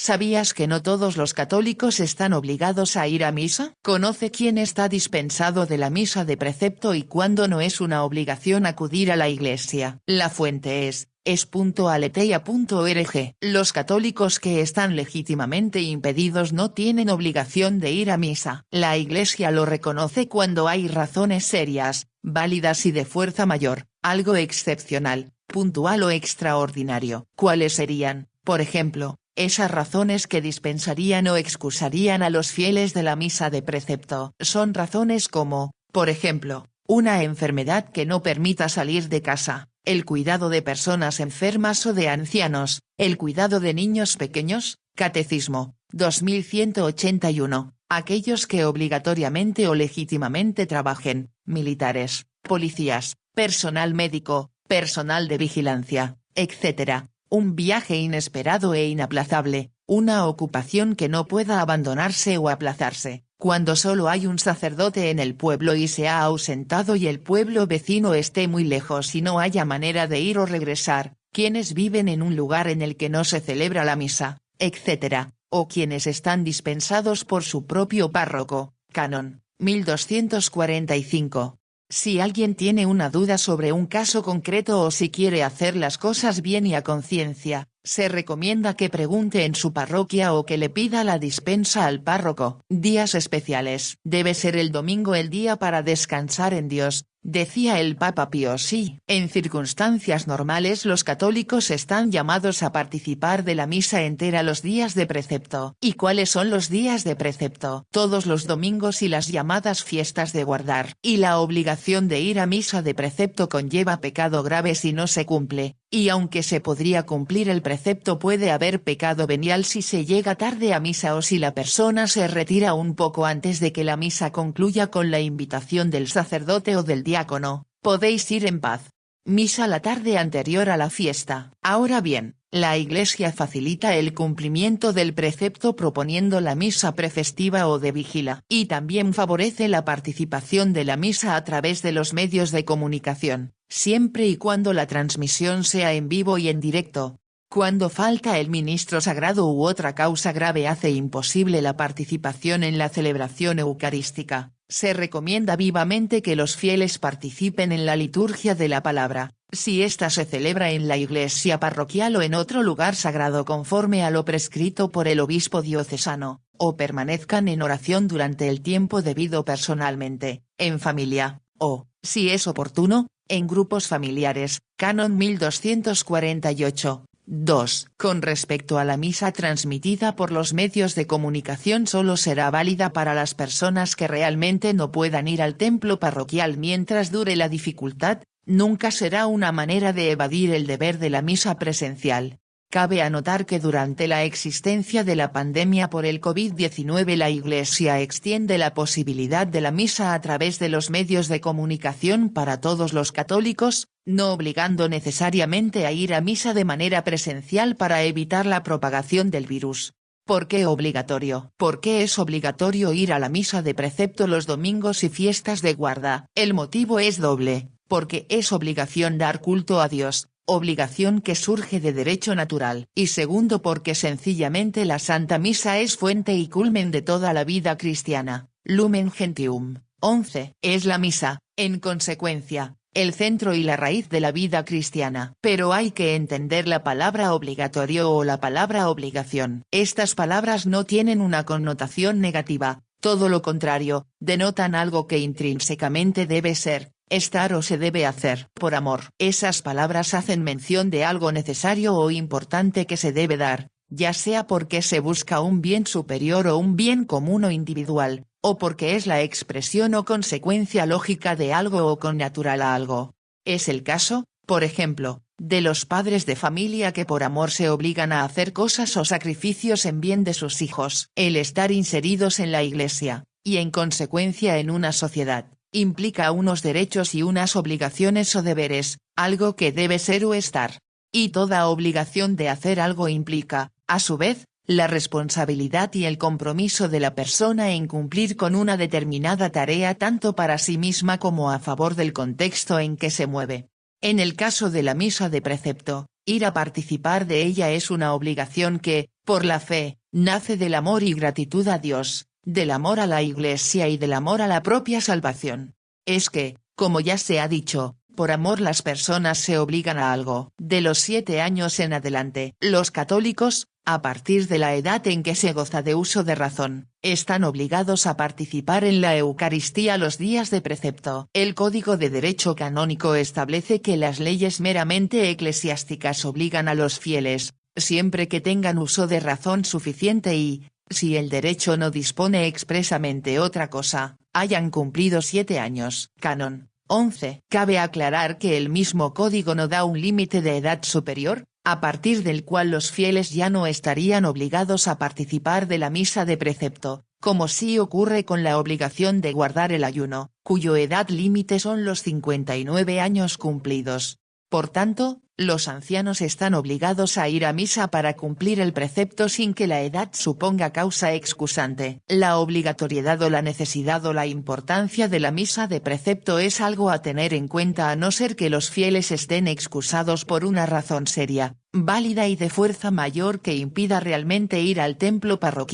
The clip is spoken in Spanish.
¿Sabías que no todos los católicos están obligados a ir a misa? Conoce quién está dispensado de la misa de precepto y cuándo no es una obligación acudir a la iglesia. La fuente es es.aleteia.org. Los católicos que están legítimamente impedidos no tienen obligación de ir a misa. La Iglesia lo reconoce cuando hay razones serias, válidas y de fuerza mayor, algo excepcional, puntual o extraordinario. ¿Cuáles serían, por ejemplo, esas razones que dispensarían o excusarían a los fieles de la misa de precepto? Son razones como, por ejemplo, una enfermedad que no permita salir de casa, el cuidado de personas enfermas o de ancianos, el cuidado de niños pequeños. Catecismo, 2181, aquellos que obligatoriamente o legítimamente trabajen, militares, policías, personal médico, personal de vigilancia, etc. Un viaje inesperado e inaplazable, una ocupación que no pueda abandonarse o aplazarse, cuando solo hay un sacerdote en el pueblo y se ha ausentado y el pueblo vecino esté muy lejos y no haya manera de ir o regresar, quienes viven en un lugar en el que no se celebra la misa, etc., o quienes están dispensados por su propio párroco. Canon 1245. Si alguien tiene una duda sobre un caso concreto o si quiere hacer las cosas bien y a conciencia, se recomienda que pregunte en su parroquia o que le pida la dispensa al párroco. Días especiales. Debe ser el domingo el día para descansar en Dios, decía el Papa Pío VI. En circunstancias normales los católicos están llamados a participar de la misa entera los días de precepto. ¿Y cuáles son los días de precepto? Todos los domingos y las llamadas fiestas de guardar. Y la obligación de ir a misa de precepto conlleva pecado grave si no se cumple, y aunque se podría cumplir el precepto puede haber pecado venial si se llega tarde a misa o si la persona se retira un poco antes de que la misa concluya con la invitación del sacerdote o del diácono. Podéis ir en paz. Misa la tarde anterior a la fiesta. Ahora bien, la Iglesia facilita el cumplimiento del precepto proponiendo la misa prefestiva o de vigila, y también favorece la participación de la misa a través de los medios de comunicación, siempre y cuando la transmisión sea en vivo y en directo. Cuando falta el ministro sagrado u otra causa grave hace imposible la participación en la celebración eucarística, se recomienda vivamente que los fieles participen en la liturgia de la palabra, si ésta se celebra en la iglesia parroquial o en otro lugar sagrado conforme a lo prescrito por el obispo diocesano, o permanezcan en oración durante el tiempo debido personalmente, en familia, o, si es oportuno, en grupos familiares. Canon 1248. 2. Con respecto a la misa transmitida por los medios de comunicación solo será válida para las personas que realmente no puedan ir al templo parroquial mientras dure la dificultad, nunca será una manera de evadir el deber de la misa presencial. Cabe anotar que durante la existencia de la pandemia por el COVID-19 la Iglesia extiende la posibilidad de la misa a través de los medios de comunicación para todos los católicos, no obligando necesariamente a ir a misa de manera presencial para evitar la propagación del virus. ¿Por qué obligatorio? ¿Por qué es obligatorio ir a la misa de precepto los domingos y fiestas de guarda? El motivo es doble, porque es obligación dar culto a Dios, obligación que surge de derecho natural, y segundo porque sencillamente la Santa Misa es fuente y culmen de toda la vida cristiana. Lumen Gentium, 11. Es la misa, en consecuencia, el centro y la raíz de la vida cristiana. Pero hay que entender la palabra obligatorio o la palabra obligación. Estas palabras no tienen una connotación negativa, todo lo contrario, denotan algo que intrínsecamente debe ser, estar o se debe hacer por amor. Esas palabras hacen mención de algo necesario o importante que se debe dar, ya sea porque se busca un bien superior o un bien común o individual, o porque es la expresión o consecuencia lógica de algo o connatural a algo. Es el caso, por ejemplo, de los padres de familia que por amor se obligan a hacer cosas o sacrificios en bien de sus hijos. El estar inseridos en la Iglesia, y en consecuencia en una sociedad, implica unos derechos y unas obligaciones o deberes, algo que debe ser o estar. Y toda obligación de hacer algo implica, a su vez, la responsabilidad y el compromiso de la persona en cumplir con una determinada tarea tanto para sí misma como a favor del contexto en que se mueve. En el caso de la misa de precepto, Ir a participar de ella es una obligación que, por la fe, nace del amor y gratitud a Dios, del amor a la Iglesia y del amor a la propia salvación. Es que, como ya se ha dicho, por amor las personas se obligan a algo. De los 7 años en adelante, los católicos, a partir de la edad en que se goza de uso de razón, están obligados a participar en la Eucaristía los días de precepto. El Código de Derecho Canónico establece que las leyes meramente eclesiásticas obligan a los fieles, siempre que tengan uso de razón suficiente y, si el derecho no dispone expresamente otra cosa, hayan cumplido 7 años. Canon 11. Cabe aclarar que el mismo código no da un límite de edad superior, a partir del cual los fieles ya no estarían obligados a participar de la misa de precepto, como sí ocurre con la obligación de guardar el ayuno, cuyo edad límite son los 59 años cumplidos. Por tanto, los ancianos están obligados a ir a misa para cumplir el precepto sin que la edad suponga causa excusante. La obligatoriedad o la necesidad o la importancia de la misa de precepto es algo a tener en cuenta a no ser que los fieles estén excusados por una razón seria, válida y de fuerza mayor que impida realmente ir al templo parroquial.